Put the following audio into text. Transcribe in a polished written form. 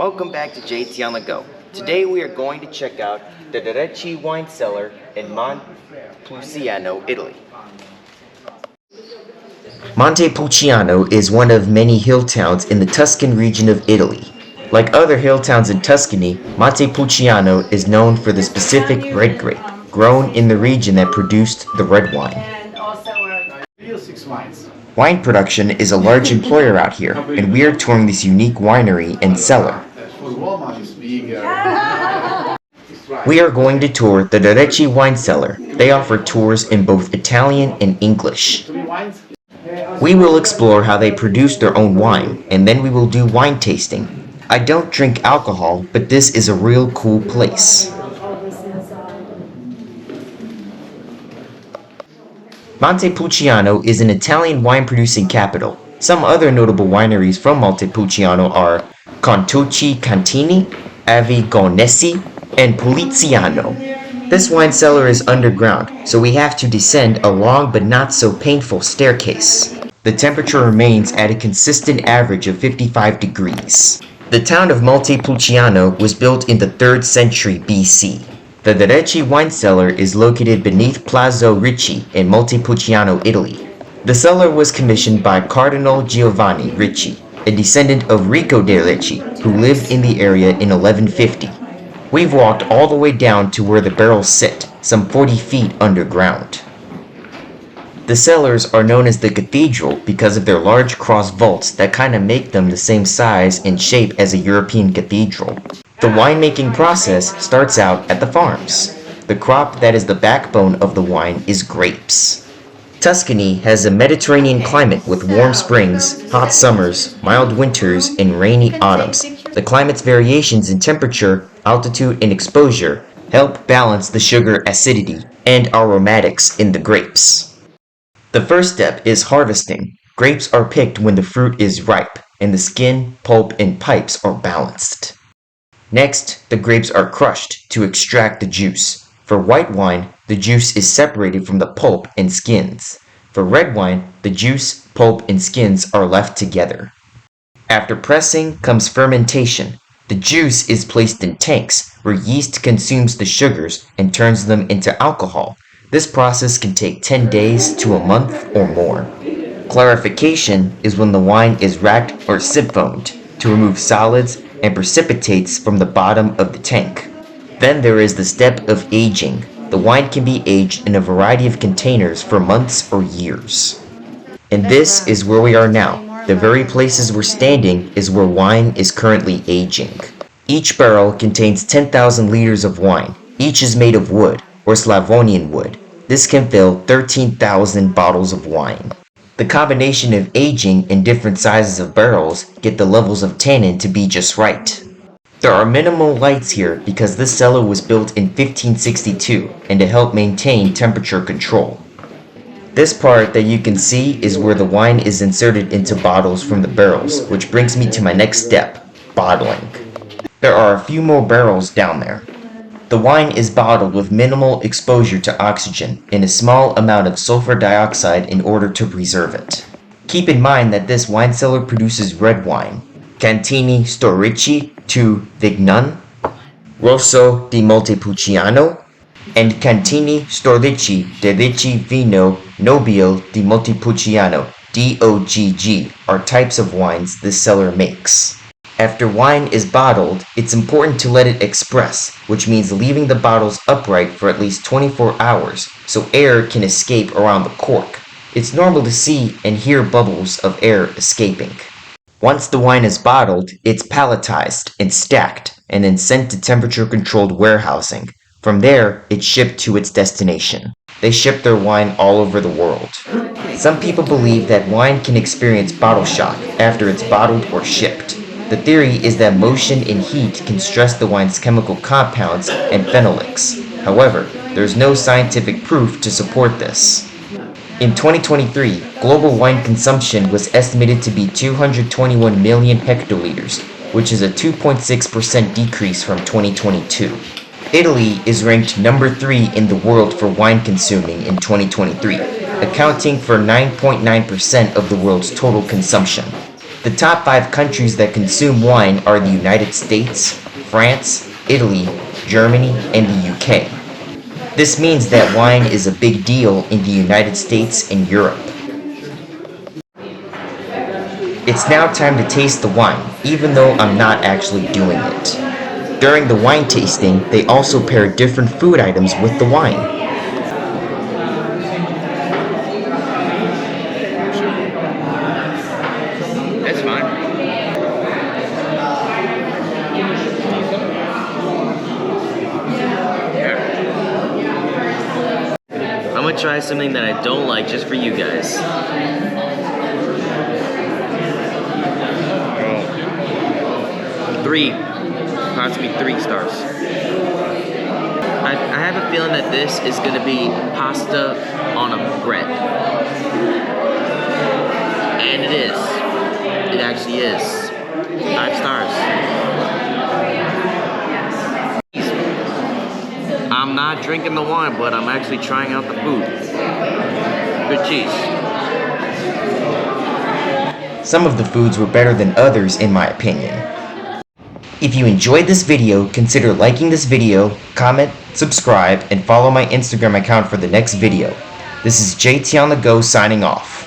Welcome back to JT on the Go. Today we are going to check out the Dericci wine cellar in Montepulciano, Italy. Montepulciano is one of many hill towns in the Tuscan region of Italy. Like other hill towns in Tuscany, Montepulciano is known for the specific red grape, grown in the region that produced the red wine. Wine production is a large employer out here, and we are touring this unique winery and cellar. We are going to tour the Dericci wine cellar. They offer tours in both Italian and English. We will explore how they produce their own wine, and then we will do wine tasting. I don't drink alcohol, but this is a real cool place. Montepulciano is an Italian wine-producing capital. Some other notable wineries from Montepulciano are Contucci Cantini, Avigonesi, and Poliziano. This wine cellar is underground, so we have to descend a long but not so painful staircase. The temperature remains at a consistent average of 55 degrees. The town of Montepulciano was built in the 3rd century BC. The Dericci wine cellar is located beneath Palazzo Ricci in Montepulciano, Italy. The cellar was commissioned by Cardinal Giovanni Ricci, a descendant of Rico de' Ricci, who lived in the area in 1150. We've walked all the way down to where the barrels sit, some 40 feet underground. The cellars are known as the cathedral because of their large cross vaults that kind of make them the same size and shape as a European cathedral. The winemaking process starts out at the farms. The crop that is the backbone of the wine is grapes. Tuscany has a Mediterranean climate with warm springs, hot summers, mild winters, and rainy autumns. The climate's variations in temperature, altitude, and exposure help balance the sugar acidity and aromatics in the grapes. The first step is harvesting. Grapes are picked when the fruit is ripe, and the skin, pulp, and pipes are balanced. Next, the grapes are crushed to extract the juice. For white wine, the juice is separated from the pulp and skins. For red wine, the juice, pulp, and skins are left together. After pressing comes fermentation. The juice is placed in tanks where yeast consumes the sugars and turns them into alcohol. This process can take 10 days to a month or more. Clarification is when the wine is racked or siphoned to remove solids and precipitates from the bottom of the tank. Then there is the step of aging. The wine can be aged in a variety of containers for months or years. And this is where we are now. The very places we're standing is where wine is currently aging. Each barrel contains 10,000 liters of wine. Each is made of wood, or Slavonian wood. This can fill 13,000 bottles of wine. The combination of aging and different sizes of barrels get the levels of tannin to be just right. There are minimal lights here because this cellar was built in 1562 and to help maintain temperature control. This part that you can see is where the wine is inserted into bottles from the barrels, which brings me to my next step, bottling. There are a few more barrels down there. The wine is bottled with minimal exposure to oxygen and a small amount of sulfur dioxide in order to preserve it. Keep in mind that this wine cellar produces red wine, Cantini Storici to Vignan, Rosso di Montepulciano, and Cantini Storici Dericci Vino Nobile di Montepulciano, DOGG, are types of wines this cellar makes. After wine is bottled, it's important to let it express, which means leaving the bottles upright for at least 24 hours so air can escape around the cork. It's normal to see and hear bubbles of air escaping. Once the wine is bottled, it's palletized and stacked and then sent to temperature-controlled warehousing. From there, it's shipped to its destination. They ship their wine all over the world. Some people believe that wine can experience bottle shock after it's bottled or shipped. The theory is that motion and heat can stress the wine's chemical compounds and phenolics. However, there is no scientific proof to support this. In 2023, global wine consumption was estimated to be 221 million hectoliters, which is a 2.6% decrease from 2022. Italy is ranked number 3 in the world for wine consuming in 2023, accounting for 9.9% of the world's total consumption. The top 5 countries that consume wine are the United States, France, Italy, Germany, and the UK. This means that wine is a big deal in the United States and Europe. It's now time to taste the wine, even though I'm not actually doing it. During the wine tasting, they also pair different food items with the wine. That's fine. I'm gonna try something that I don't like just for you guys. 3, approximately 3 stars. I have a feeling that this is gonna be pasta on a bread. And it is. It actually is. 5 stars. I'm not drinking the wine, but I'm actually trying out the food. Good cheese. Some of the foods were better than others in my opinion. If you enjoyed this video, consider liking this video, comment, subscribe, and follow my Instagram account for the next video. This is JT on the Go signing off.